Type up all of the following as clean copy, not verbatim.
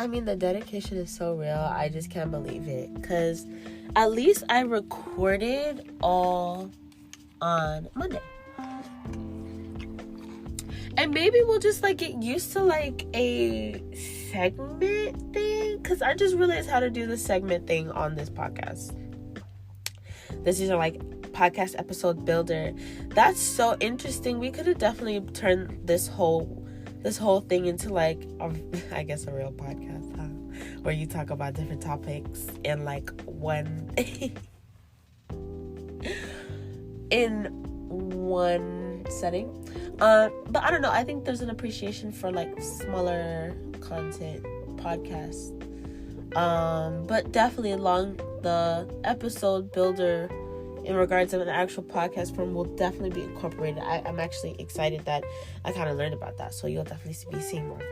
I mean, the dedication is so real. I just can't believe it. Because at least I recorded all on Monday. And maybe we'll just, like, get used to, like, a segment thing. Because I just realized how to do the segment thing on this podcast. This is, like, podcast episode builder. That's so interesting. We could have definitely turned this whole thing into, like, I guess a real podcast, huh? Where you talk about different topics in, like, one... in one setting. But I don't know. I think there's an appreciation for, like, smaller content podcasts. But definitely along the episode builder in regards of an actual podcast form will definitely be incorporated. I'm actually excited that I kind of learned about that. So you'll definitely be seeing more of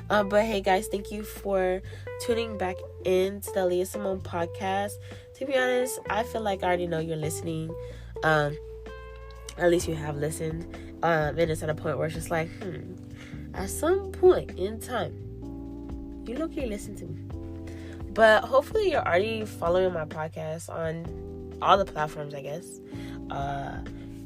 that. But hey guys, thank you for tuning back in to the Aaliyah.Symone Podcast. To be honest, I feel like I already know you're listening. At least you have listened. And it's at a point where it's just like, at some point in time, you look-y listen to me. But hopefully you're already following my podcast on all the platforms, I guess.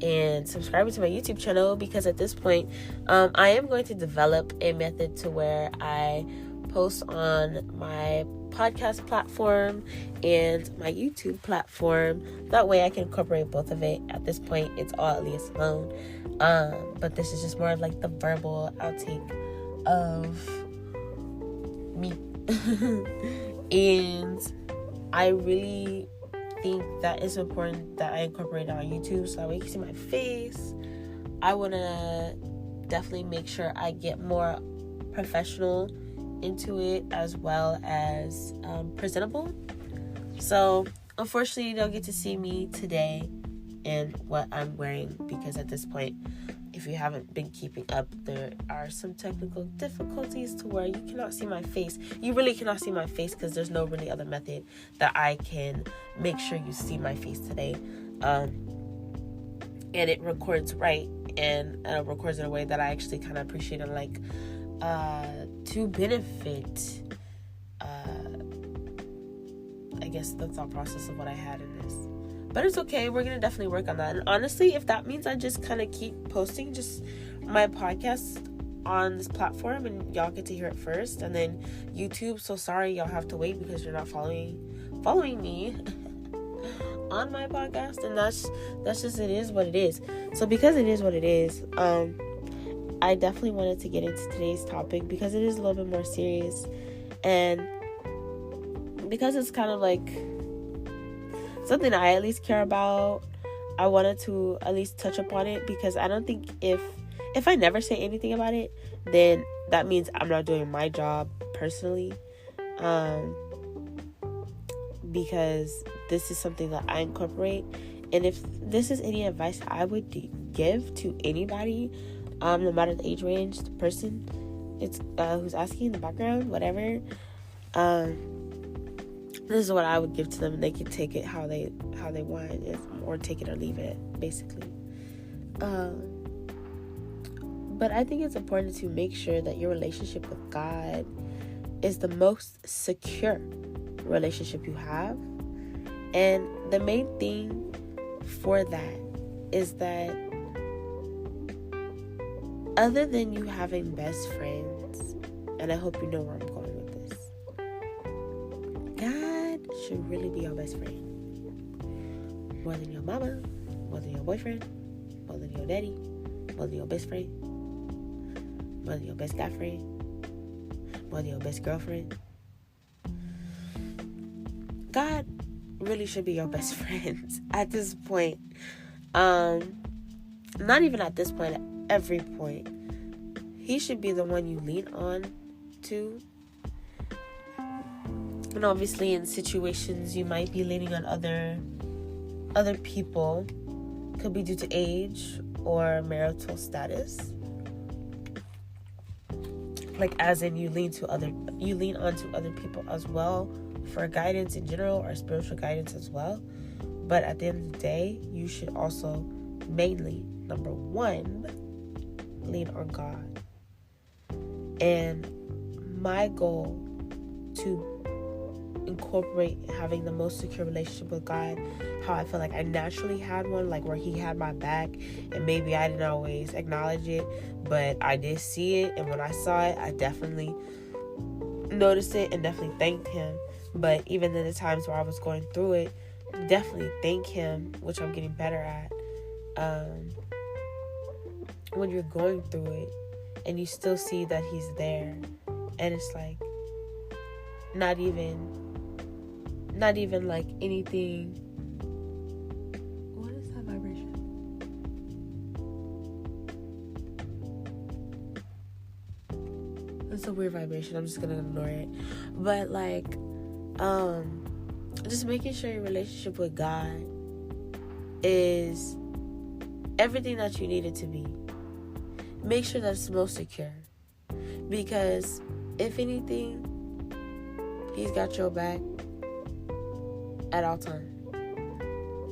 And subscribing to my YouTube channel, because at this point, I am going to develop a method to where I post on my podcast platform and my YouTube platform. That way I can incorporate both of it. At this point, it's all Aaliyah.Symone. But this is just more of like the verbal outtake of me. And I really think that it's important that I incorporate it on YouTube so that way you can see my face. I want to definitely make sure I get more professional into it as well as presentable. So unfortunately you don't get to see me today in what I'm wearing, because at this point, if you haven't been keeping up, there are some technical difficulties to where you cannot see my face. You really cannot see my face because there's no really other method that I can make sure you see my face today. And it records right, and records in a way that I actually kind of appreciate and like to benefit I guess the thought process of what I had in this. But it's okay. We're going to definitely work on that. And honestly, if that means I just kind of keep posting just my podcast on this platform and y'all get to hear it first, and then YouTube, so sorry y'all have to wait because you're not following me on my podcast, and that's just, it is what it is. So because it is what it is, I definitely wanted to get into today's topic because it is a little bit more serious, and because it's kind of like something I at least care about, I wanted to at least touch upon it, because I don't think if I never say anything about it, then that means I'm not doing my job personally, because this is something that I incorporate. And if this is any advice I would give to anybody, no matter the age range, the person it's who's asking in the background, whatever, this is what I would give to them, and they can take it how they want it, or take it or leave it, basically. But I think it's important to make sure that your relationship with God is the most secure relationship you have. And the main thing for that is that other than you having best friends, and I hope you know where I'm going with this, God should really be your best friend. More than your mama, more than your boyfriend, more than your daddy, more than your best friend, more than your best guy friend, more than your best girlfriend. God really should be your best friend at this point. Not even at this point, at every point. He should be the one you lean on to. And obviously in situations you might be leaning on other people. Could be due to age or marital status. Like as in you lean on to other people as well for guidance in general, or spiritual guidance as well. But at the end of the day, you should also mainly, number one, lean on God. And my goal to incorporate having the most secure relationship with God, how I feel like I naturally had one, like where he had my back, and maybe I didn't always acknowledge it, but I did see it, and when I saw it, I definitely noticed it and definitely thanked him. But even in the times where I was going through it, definitely thank him, which I'm getting better at. When you're going through it and you still see that he's there, and it's like not even like anything. What is that vibration? It's a weird vibration. I'm just gonna ignore it. But like, just making sure your relationship with God is everything that you need it to be. Make sure that it's most secure, because if anything, he's got your back at all times.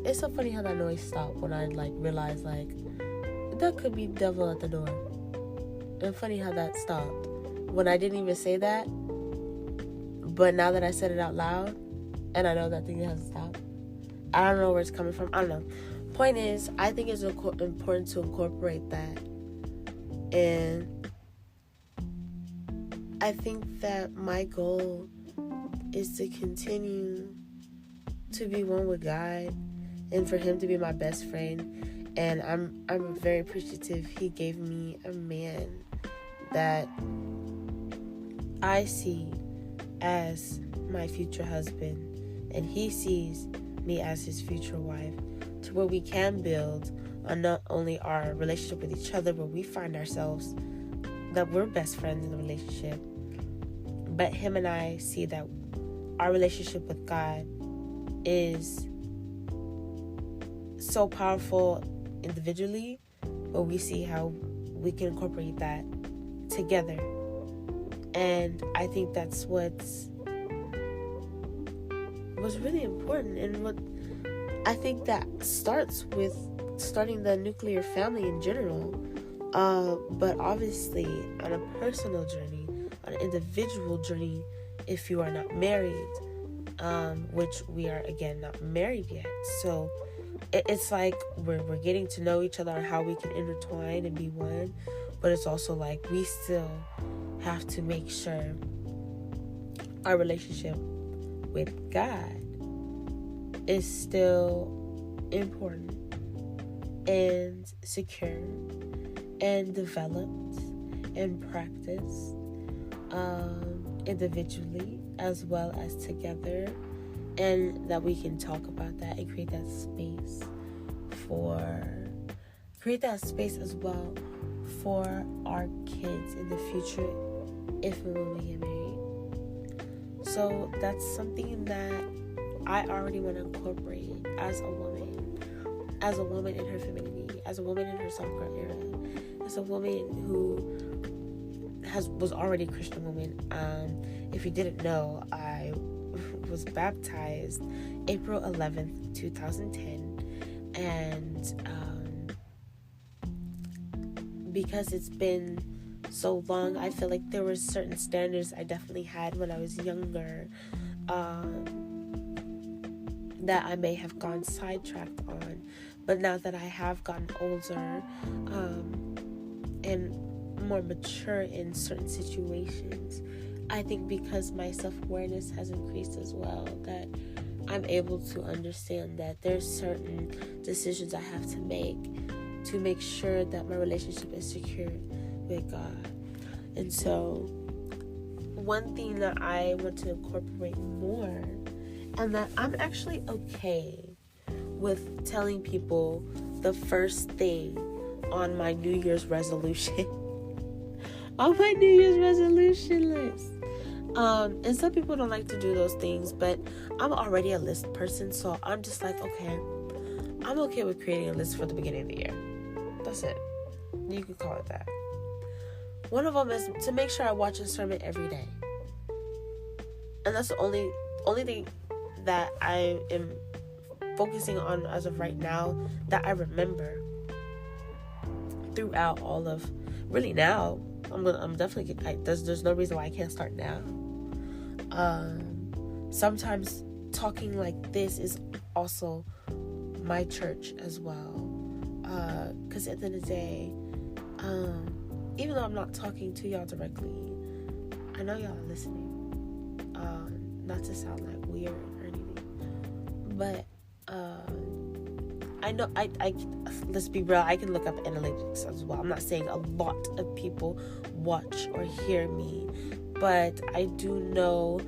It's so funny how that noise stopped when I like realized like that could be the devil at the door. And funny how that stopped when I didn't even say that, but now that I said it out loud and I know that thing hasn't stopped, I don't know where it's coming from. I don't know. Point is, I think it's important to incorporate that, and I think that my goal is to continue to be one with God and for him to be my best friend. And I'm very appreciative he gave me a man that I see as my future husband, and he sees me as his future wife, to where we can build on not only our relationship with each other, but we find ourselves that we're best friends in the relationship, but him and I see that our relationship with God is so powerful individually, but we see how we can incorporate that together. And I think that's what's really important, and what I think that starts with starting the nuclear family in general, but obviously on a personal journey, on an individual journey, if you are not married, which we are, again, not married yet. So it's like we're getting to know each other on how we can intertwine and be one, but it's also like we still have to make sure our relationship with God is still important and secure and developed and practiced individually as well as together, and that we can talk about that and create that space as well for our kids in the future if and when we get married. So that's something that I already want to incorporate as a woman in her femininity, as a woman in her soft-girl era, as a woman who was already a Christian woman. If you didn't know, I was baptized April 11th, 2010, and because it's been so long, I feel like there were certain standards I definitely had when I was younger that I may have gone sidetracked on. But now that I have gotten older and more mature in certain situations, I think because my self-awareness has increased as well, that I'm able to understand that there's certain decisions I have to make sure that my relationship is secure with God. And so one thing that I want to incorporate more, and that I'm actually okay with telling people the first thing on my New Year's resolution on my New Year's resolution list. And some people don't like to do those things, but I'm already a list person, so I'm just like, okay, I'm okay with creating a list for the beginning of the year. That's it. You could call it that. One of them is to make sure I watch a sermon every day. And that's the only thing that I am focusing on as of right now that I remember throughout all of I'm definitely. There's no reason why I can't start now. Sometimes talking like this is also my church as well. Because at the end of the day, even though I'm not talking to y'all directly, I know y'all are listening. Not to sound like weird or anything, but I know I let's be real, I can look up analytics as well. I'm not saying a lot of people watch or hear me, but I do know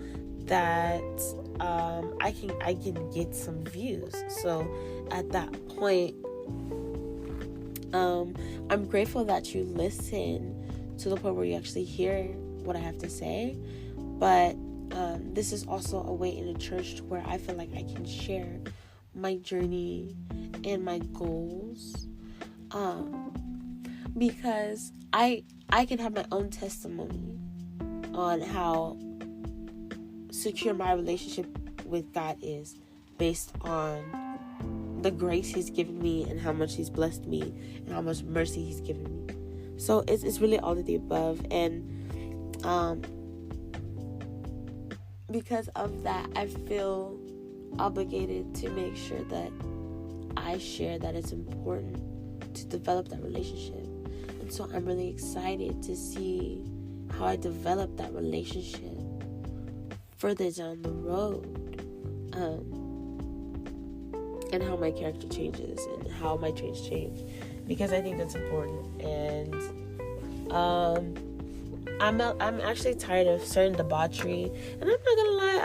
that I can get some views. So at that point, I'm grateful that you listen to the point where you actually hear what I have to say. But this is also a way in a church where I feel like I can share my journey and my goals, because I can have my own testimony on how secure my relationship with God is, based on the grace He's given me and how much He's blessed me and how much mercy He's given me. So it's really all of the above. And because of that, I feel obligated to make sure that I share that it's important to develop that relationship. And so I'm really excited to see how I develop that relationship further down the road, and how my character changes and how my traits change, because I think that's important. And I'm actually tired of certain debauchery, and I'm not gonna lie,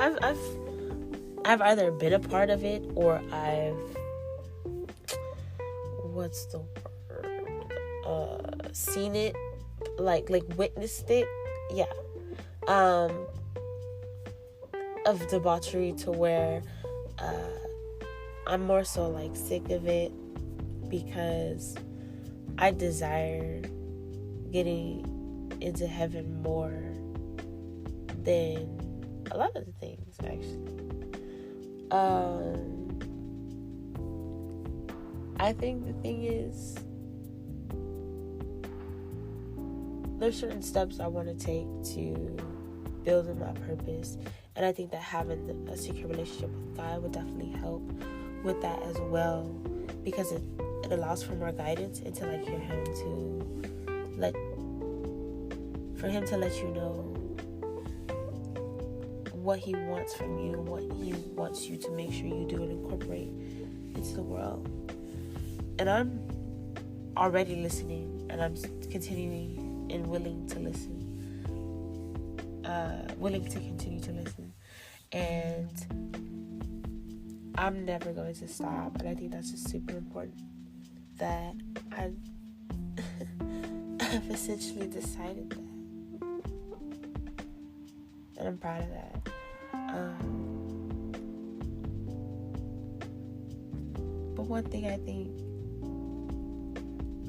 I've either been a part of it or what's the word, seen it, like witnessed it, of debauchery, to where I'm more so like sick of it, because I desire getting into heaven more than a lot of the things, actually. I think the thing is, there's certain steps I want to take to build in my purpose, and I think that having a secure relationship with God would definitely help with that as well, because it allows for more guidance, and to like hear Him for Him to let you know what He wants from you, what He wants you to make sure you do and incorporate into the world. And I'm already listening, and I'm continuing and willing to listen, willing to continue to listen, and I'm never going to stop. And I think that's just super important, that I've essentially decided that, and I'm proud of that. But one thing I think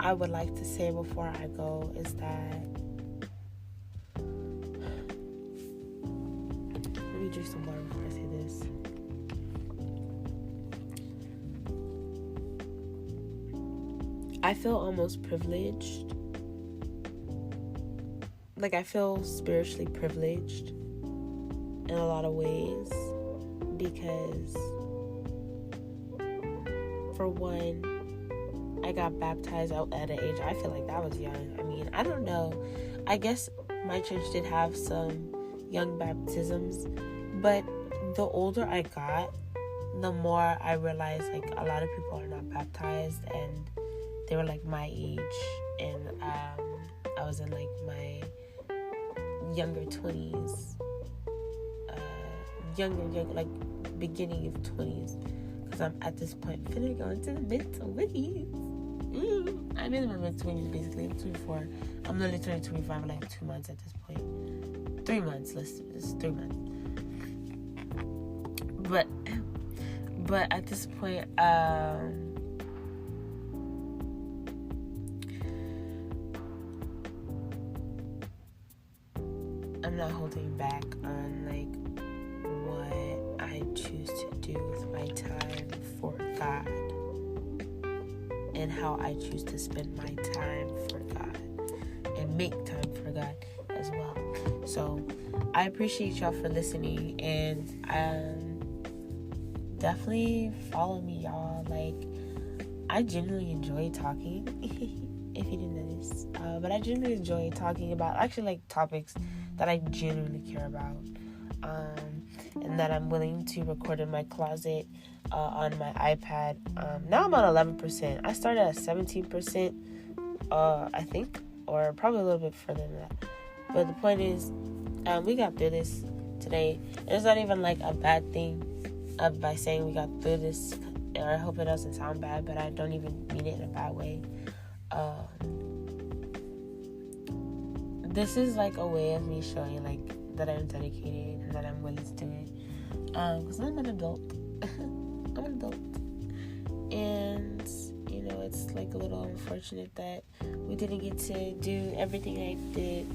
I would like to say before I go is that, let me drink some water before I say this. I feel almost privileged. Like, I feel spiritually privileged in a lot of ways, because for one, I got baptized out at an age, I feel like that was young. I mean, I don't know. I guess my church did have some young baptisms, but the older I got, the more I realized, like, a lot of people are not baptized, and they were like my age, and I was in like my younger 20s, younger, like beginning of 20s, because I'm at this point finna go into the mid-20s. I'm in my mid-20s, basically. I'm 24. I'm literally turning 25 in like 2 months at this point. 3 months, this is 3 months. But at this point, I'm not holding back on like what I choose to do with my time for God, and how I choose to spend my time for God and make time for of God as well. So I appreciate y'all for listening, and definitely follow me, y'all. Like, I genuinely enjoy talking. If you didn't know this, but I genuinely enjoy talking about actually like topics that I genuinely care about, and that I'm willing to record in my closet on my iPad. Now I'm on 11%. I started at 17%, I think, or probably a little bit further than that. But the point is, we got through this today. And it's not even like a bad thing by saying we got through this. I hope it doesn't sound bad, but I don't even mean it in a bad way. This is like a way of me showing like that I'm dedicated and that I'm willing to do it. Because I'm an adult. I'm an adult. And, you know, it's like a little unfortunate that we didn't get to do everything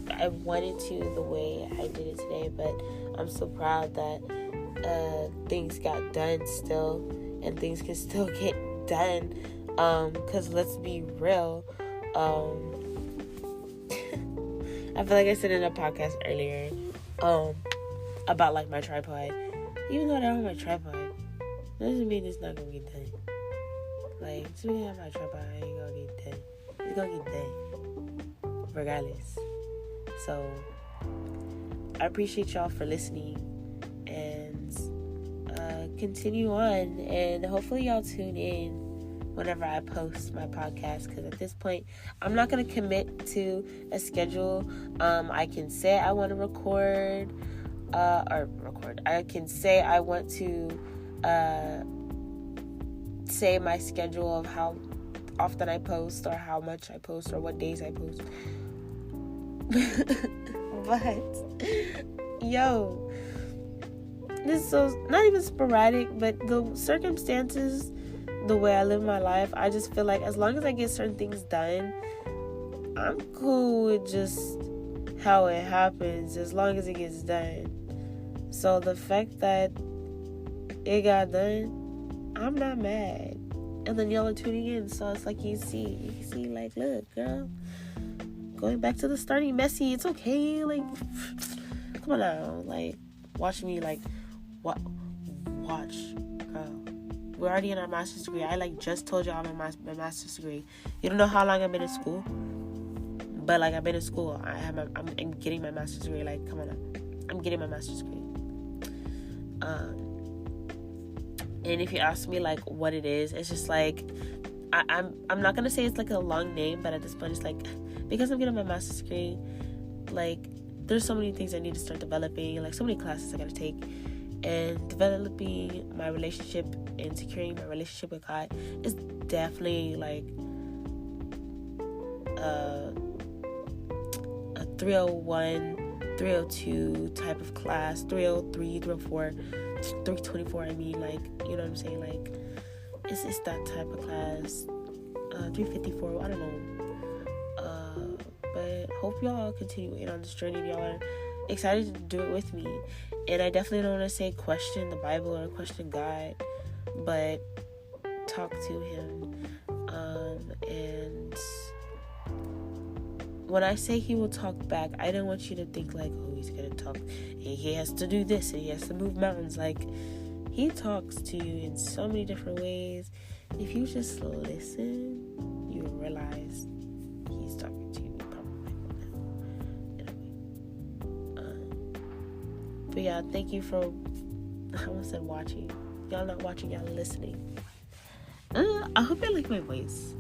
I wanted to the way I did it today. But I'm so proud that things got done still, and things can still get done. Because let's be real, I feel like I said in a podcast earlier, about like my tripod. Even though I don't have my tripod, doesn't mean it's not gonna get done. Like, just because I have my tripod, it ain't gonna get done. It's gonna get done, regardless. So, I appreciate y'all for listening, and continue on, and hopefully y'all tune in whenever I post my podcast, because at this point I'm not going to commit to a schedule. I can say I want to record. I can say I want to say my schedule of how often I post, or how much I post, or what days I post. But yo, this is so not even sporadic, but the circumstances, the way I live my life, I just feel like as long as I get certain things done, I'm cool with just how it happens, as long as it gets done. So the fact that it got done, I'm not mad. And then y'all are tuning in, so it's like you see like, look, girl, going back to the starting messy, it's okay. Like, come on now, like, watch me, like, watch, girl. We're already in our master's degree. I like just told y'all I'm in my master's degree. You don't know how long I've been in school, but like I've been in school. I'm getting my master's degree. Like, come on now, I'm getting my master's degree. And if you ask me like what it is, it's just like I'm not gonna say it's like a long name, but at this point it's like, because I'm getting my master's degree, like there's so many things I need to start developing, like so many classes I gotta take. And developing my relationship and securing my relationship with God is definitely like a 301, 302 type of class, 303, 304, 324, I mean, like, you know what I'm saying? Like, it's that type of class. 354, I don't know. But hope y'all continue on this journey. Y'all are excited to do it with me. And I definitely don't want to say question the Bible or question God, but talk to him. And when I say he will talk back, I don't want you to think like, oh, he's going to talk, and he has to do this, and he has to move mountains. Like, he talks to you in so many different ways. If you just listen, you will realize he's talking to you probably. But yeah, thank you for, I almost said watching. Y'all not watching, y'all listening. I hope you like my voice,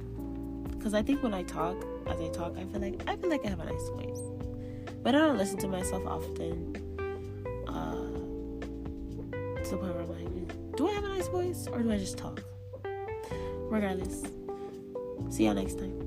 because I think when I talk, as I talk, I feel like I have a nice voice. But I don't listen to myself often. To the point where I'm like, do I have a nice voice, or do I just talk? Regardless, see y'all next time.